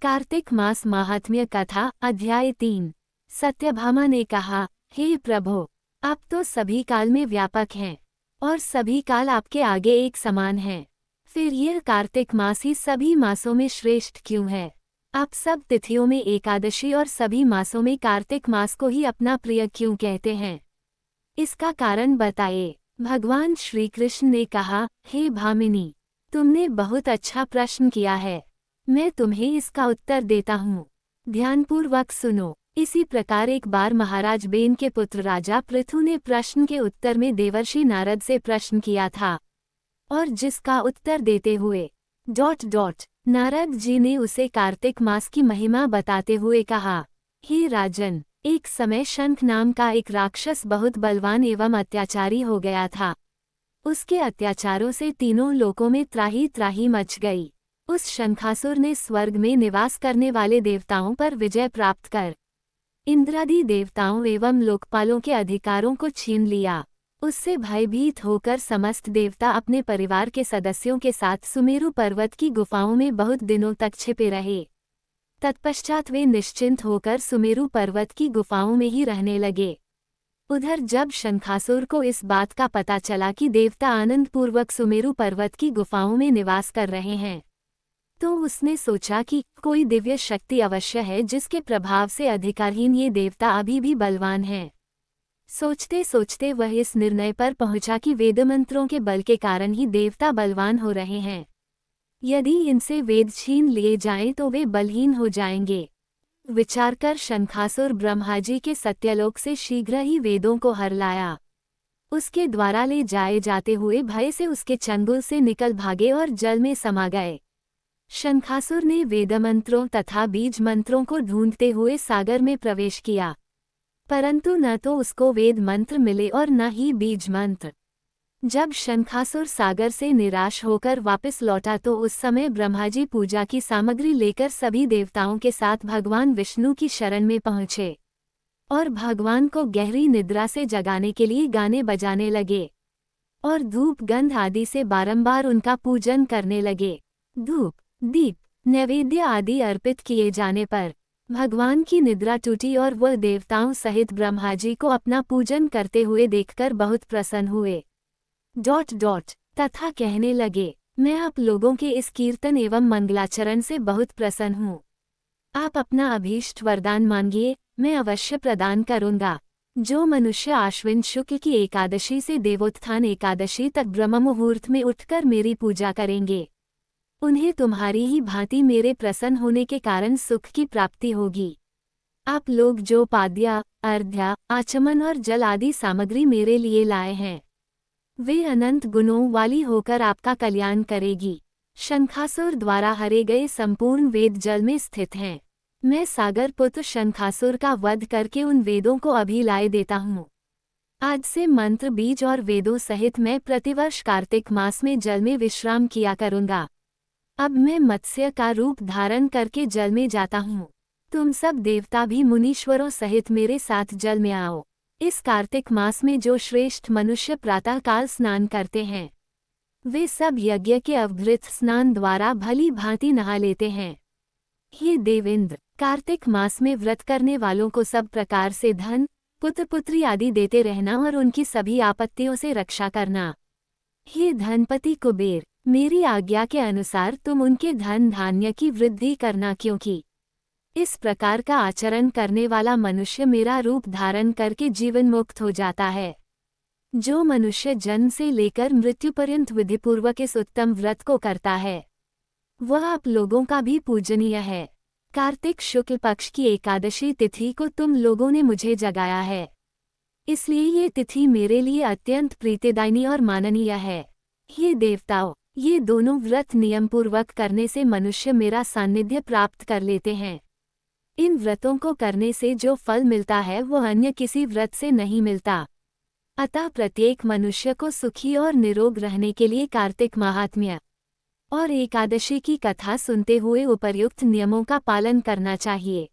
कार्तिक मास माहात्म्य कथा अध्याय 3। सत्यभामा ने कहा, हे प्रभो, आप तो सभी काल में व्यापक हैं और सभी काल आपके आगे एक समान हैं। फिर यह कार्तिक मास ही सभी मासों में श्रेष्ठ क्यों है? आप सब तिथियों में एकादशी और सभी मासों में कार्तिक मास को ही अपना प्रिय क्यों कहते हैं? इसका कारण बताइए। भगवान श्री कृष्ण ने कहा, हे भामिनी, तुमने बहुत अच्छा प्रश्न किया है। मैं तुम्हें इसका उत्तर देता हूँ। ध्यानपूर्वक सुनो। इसी प्रकार एक बार महाराज बेन के पुत्र राजा पृथु ने प्रश्न के उत्तर में देवर्षि नारद से प्रश्न किया था, और जिसका उत्तर देते हुए नारद जी ने उसे कार्तिक मास की महिमा बताते हुए कहा, हे राजन, एक समय शंख नाम का एक राक्षस बहुत बलवान एवं अत्याचारी हो गया था। उसके अत्याचारों से तीनों लोकों में त्राही त्राही मच गई। उस शंखासुर ने स्वर्ग में निवास करने वाले देवताओं पर विजय प्राप्त कर इंद्रादि देवताओं एवं लोकपालों के अधिकारों को छीन लिया। उससे भयभीत होकर समस्त देवता अपने परिवार के सदस्यों के साथ सुमेरु पर्वत की गुफाओं में बहुत दिनों तक छिपे रहे। तत्पश्चात वे निश्चिंत होकर सुमेरु पर्वत की गुफाओं में ही रहने लगे। उधर जब शंखासुर को इस बात का पता चला कि देवता आनंदपूर्वक सुमेरु पर्वत की गुफाओं में निवास कर रहे हैं, तो उसने सोचा कि कोई दिव्य शक्ति अवश्य है जिसके प्रभाव से अधिकारहीन ये देवता अभी भी बलवान हैं। सोचते सोचते वह इस निर्णय पर पहुंचा कि वेदमंत्रों के बल के कारण ही देवता बलवान हो रहे हैं। यदि इनसे वेद छीन लिए जाएं तो वे बलहीन हो जाएंगे। विचार कर शंखासुर ब्रह्माजी के सत्यलोक से शीघ्र ही वेदों को हर लाया। उसके द्वारा ले जाए जाते हुए भय से उसके चंगुल से निकल भागे और जल में समा गए। शंखासुर ने वेदमंत्रों तथा बीज मंत्रों को ढूंढते हुए सागर में प्रवेश किया, परंतु न तो उसको वेद मंत्र मिले और न ही बीज मंत्र। जब शंखासुर सागर से निराश होकर वापस लौटा तो उस समय ब्रह्माजी पूजा की सामग्री लेकर सभी देवताओं के साथ भगवान विष्णु की शरण में पहुँचे और भगवान को गहरी निद्रा से जगाने के लिए गाने बजाने लगे और धूप गंध आदि से बारंबार उनका पूजन करने लगे। धूप, दीप, नैवेद्य आदि अर्पित किए जाने पर भगवान की निद्रा टूटी और वह देवताओं सहित ब्रह्माजी को अपना पूजन करते हुए देखकर बहुत प्रसन्न हुए। तथा कहने लगे, मैं आप लोगों के इस कीर्तन एवं मंगलाचरण से बहुत प्रसन्न हूँ। आप अपना अभीष्ट वरदान मांगिए, मैं अवश्य प्रदान करूँगा। जो मनुष्य आश्विन शुक्ल की एकादशी से देवोत्थान एकादशी तक ब्रह्म मुहूर्त में उठकर मेरी पूजा करेंगे, उन्हें तुम्हारी ही भांति मेरे प्रसन्न होने के कारण सुख की प्राप्ति होगी। आप लोग जो पाद्या, अर्घ्य, आचमन और जल आदि सामग्री मेरे लिए लाए हैं, वे अनंत गुणों वाली होकर आपका कल्याण करेगी। शंखासुर द्वारा हरे गए संपूर्ण वेद जल में स्थित हैं। मैं सागर पुत्र शंखासुर का वध करके उन वेदों को अभी लाए देता हूँ। आज से मंत्र, बीज और वेदों सहित मैं प्रतिवर्ष कार्तिक मास में जल में विश्राम किया करूँगा। अब मैं मत्स्य का रूप धारण करके जल में जाता हूँ। तुम सब देवता भी मुनीश्वरों सहित मेरे साथ जल में आओ। इस कार्तिक मास में जो श्रेष्ठ मनुष्य प्रातःकाल स्नान करते हैं, वे सब यज्ञ के अवघृत स्नान द्वारा भली भांति नहा लेते हैं। ये देवेंद्र, कार्तिक मास में व्रत करने वालों को सब प्रकार से धन, पुत्र पुत्री आदि देते रहना और उनकी सभी आपत्तियों से रक्षा करना। हे धनपति कुबेर, मेरी आज्ञा के अनुसार तुम उनके धन धान्य की वृद्धि करना, क्योंकि इस प्रकार का आचरण करने वाला मनुष्य मेरा रूप धारण करके जीवन मुक्त हो जाता है। जो मनुष्य जन्म से लेकर मृत्यु पर्यंत विधिपूर्वक इस उत्तम व्रत को करता है, वह आप लोगों का भी पूजनीय है। कार्तिक शुक्ल पक्ष की एकादशी तिथि को तुम लोगों ने मुझे जगाया है, इसलिए ये तिथि मेरे लिए अत्यंत प्रीतिदायिनी और माननीय है। ये देवताओं, ये दोनों व्रत नियमपूर्वक करने से मनुष्य मेरा सान्निध्य प्राप्त कर लेते हैं। इन व्रतों को करने से जो फल मिलता है वह अन्य किसी व्रत से नहीं मिलता। अतः प्रत्येक मनुष्य को सुखी और निरोग रहने के लिए कार्तिक महात्म्य और एकादशी की कथा सुनते हुए उपर्युक्त नियमों का पालन करना चाहिए।